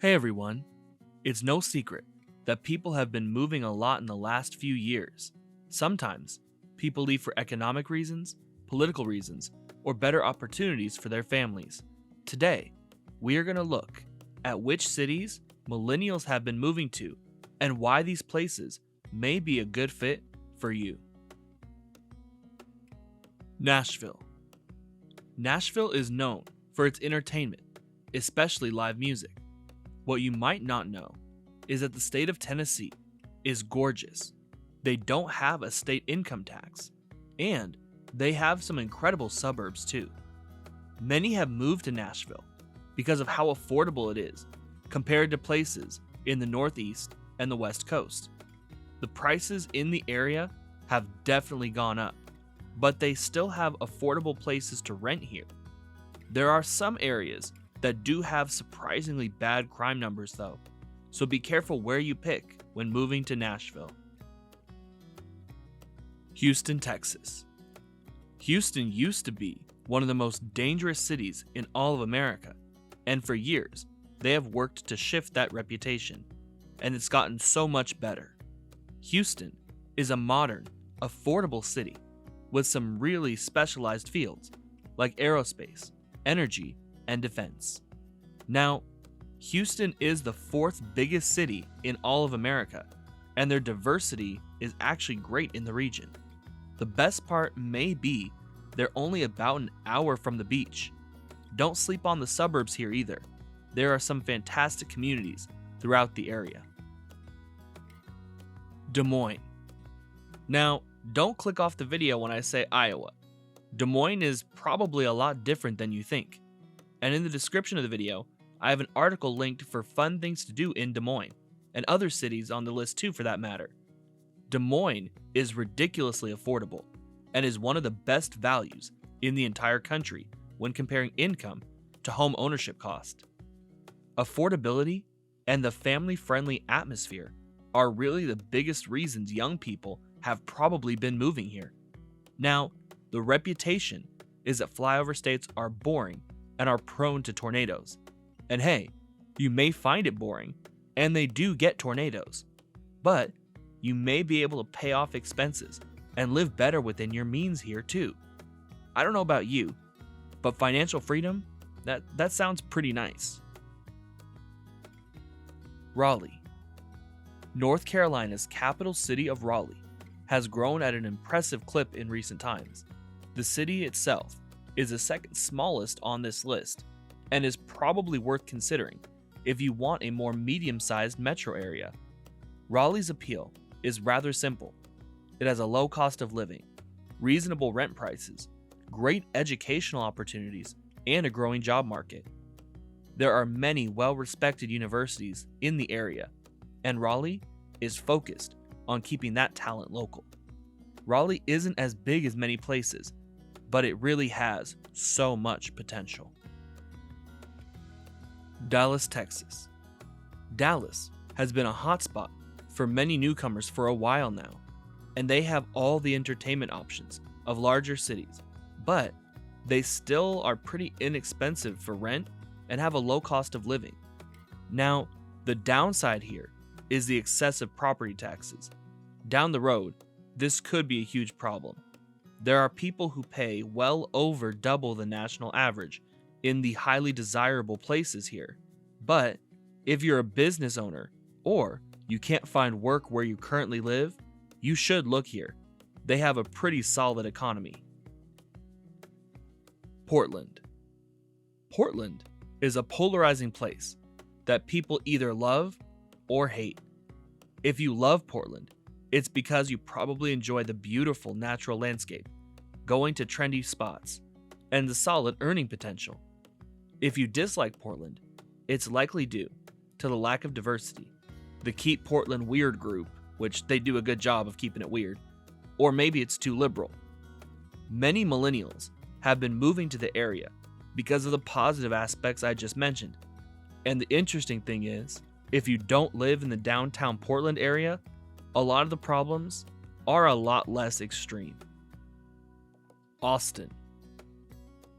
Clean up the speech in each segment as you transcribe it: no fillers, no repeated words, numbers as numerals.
Hey everyone, it's no secret that people have been moving a lot in the last few years. Sometimes, people leave for economic reasons, political reasons, or better opportunities for their families. Today, we are going to look at which cities millennials have been moving to and why these places may be a good fit for you. Nashville. Nashville is known for its entertainment, especially live music. What you might not know is that the state of Tennessee is gorgeous. They don't have a state income tax, and they have some incredible suburbs too. Many have moved to Nashville because of how affordable it is compared to places in the Northeast and the West Coast. The prices in the area have definitely gone up, but they still have affordable places to rent here. There are some areas that do have surprisingly bad crime numbers though, so be careful where you pick when moving to Nashville. Houston, Texas. Houston used to be one of the most dangerous cities in all of America, and for years, they have worked to shift that reputation, and it's gotten so much better. Houston is a modern, affordable city with some really specialized fields like aerospace, energy, and defense. Now, Houston is the fourth biggest city in all of America, and their diversity is actually great in the region. The best part may be they're only about an hour from the beach. Don't sleep on the suburbs here either. There are some fantastic communities throughout the area. Des Moines. Now, don't click off the video when I say Iowa. Des Moines is probably a lot different than you think. And in the description of the video, I have an article linked for fun things to do in Des Moines, and other cities on the list too for that matter. Des Moines is ridiculously affordable, and is one of the best values in the entire country when comparing income to home ownership cost. Affordability and the family-friendly atmosphere are really the biggest reasons young people have probably been moving here. Now, the reputation is that flyover states are boring and are prone to tornadoes. And hey, you may find it boring, and they do get tornadoes, but you may be able to pay off expenses and live better within your means here too. I don't know about you, but financial freedom, that sounds pretty nice. Raleigh. North Carolina's capital city of Raleigh has grown at an impressive clip in recent times. The city itself is the second smallest on this list, and is probably worth considering if you want a more medium-sized metro area. Raleigh's appeal is rather simple. It has a low cost of living, reasonable rent prices, great educational opportunities, and a growing job market. There are many well-respected universities in the area, and Raleigh is focused on keeping that talent local. Raleigh isn't as big as many places, but it really has so much potential. Dallas, Texas. Dallas has been a hotspot for many newcomers for a while now, and they have all the entertainment options of larger cities, but they still are pretty inexpensive for rent and have a low cost of living. Now, the downside here is the excessive property taxes. Down the road, this could be a huge problem. There are people who pay well over double the national average in the highly desirable places here. But if you're a business owner or you can't find work where you currently live, you should look here. They have a pretty solid economy. Portland. Portland is a polarizing place that people either love or hate. If you love Portland, it's because you probably enjoy the beautiful natural landscape, going to trendy spots, and the solid earning potential. If you dislike Portland, it's likely due to the lack of diversity, the Keep Portland Weird group, which they do a good job of keeping it weird, or maybe it's too liberal. Many millennials have been moving to the area because of the positive aspects I just mentioned. And the interesting thing is, if you don't live in the downtown Portland area, a lot of the problems are a lot less extreme. Austin.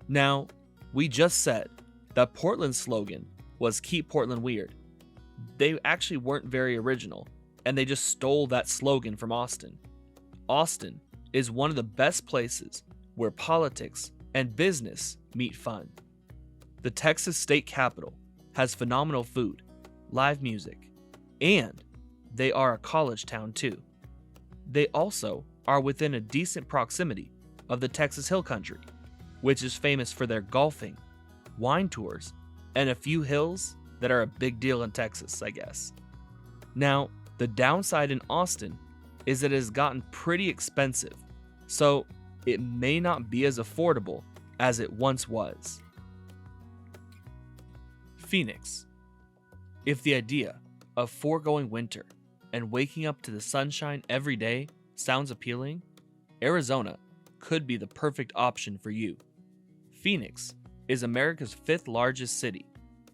Now, we just said that Portland's slogan was Keep Portland Weird, they actually weren't very original, and they just stole that slogan from Austin. Austin is one of the best places where politics and business meet fun. The Texas state capital has phenomenal food, live music, and they are a college town too. They also are within a decent proximity of the Texas Hill Country, which is famous for their golfing, wine tours, and a few hills that are a big deal in Texas, I guess. Now, the downside in Austin is that it has gotten pretty expensive, so it may not be as affordable as it once was. Phoenix. If the idea of foregoing winter and waking up to the sunshine every day sounds appealing, Arizona could be the perfect option for you. Phoenix is America's 5th largest city,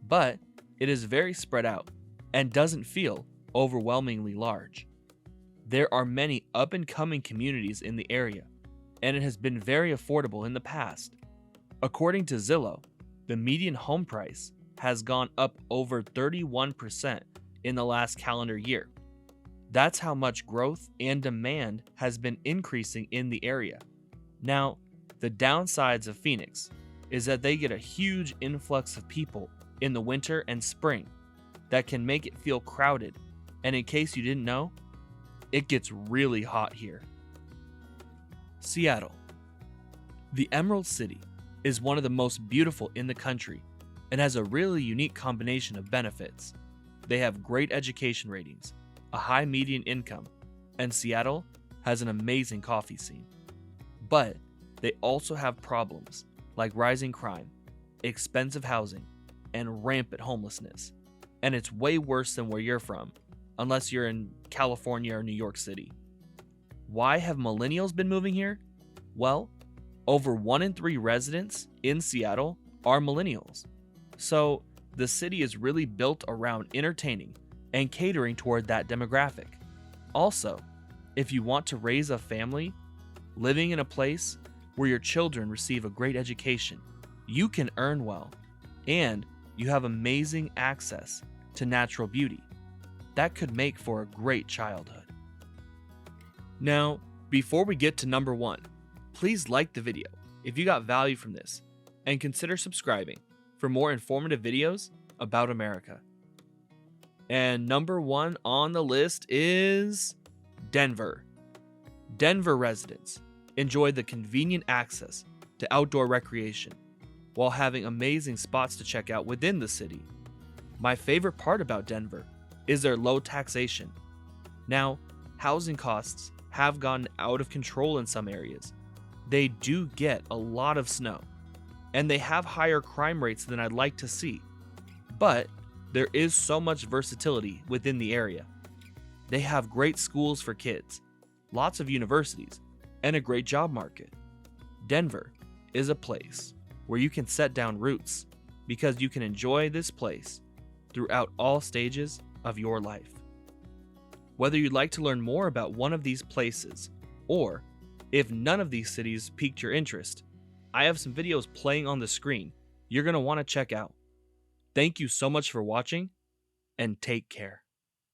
but it is very spread out and doesn't feel overwhelmingly large. There are many up-and-coming communities in the area, and it has been very affordable in the past. According to Zillow, the median home price has gone up over 31% in the last calendar year. That's how much growth and demand has been increasing in the area. Now, the downsides of Phoenix is that they get a huge influx of people in the winter and spring that can make it feel crowded, and in case you didn't know, it gets really hot here. Seattle. The Emerald City is one of the most beautiful in the country and has a really unique combination of benefits. They have great education ratings, a high median income, and Seattle has an amazing coffee scene. But they also have problems like rising crime, expensive housing, and rampant homelessness. And it's way worse than where you're from, unless you're in California or New York City. Why have millennials been moving here? Well, over 1 in 3 residents in Seattle are millennials. So the city is really built around entertaining and catering toward that demographic. Also, if you want to raise a family, living in a place where your children receive a great education, you can earn well, and you have amazing access to natural beauty. That could make for a great childhood. Now, before we get to number 1, please like the video if you got value from this, and consider subscribing for more informative videos about America. And number 1 on the list is Denver. Denver residents enjoy the convenient access to outdoor recreation while having amazing spots to check out within the city. My favorite part about Denver is their low taxation. Now, housing costs have gotten out of control in some areas. They do get a lot of snow, and they have higher crime rates than I'd like to see. But there is so much versatility within the area. They have great schools for kids, lots of universities, and a great job market. Denver is a place where you can set down roots because you can enjoy this place throughout all stages of your life. Whether you'd like to learn more about one of these places, or if none of these cities piqued your interest, I have some videos playing on the screen you're going to want to check out. Thank you so much for watching, and take care.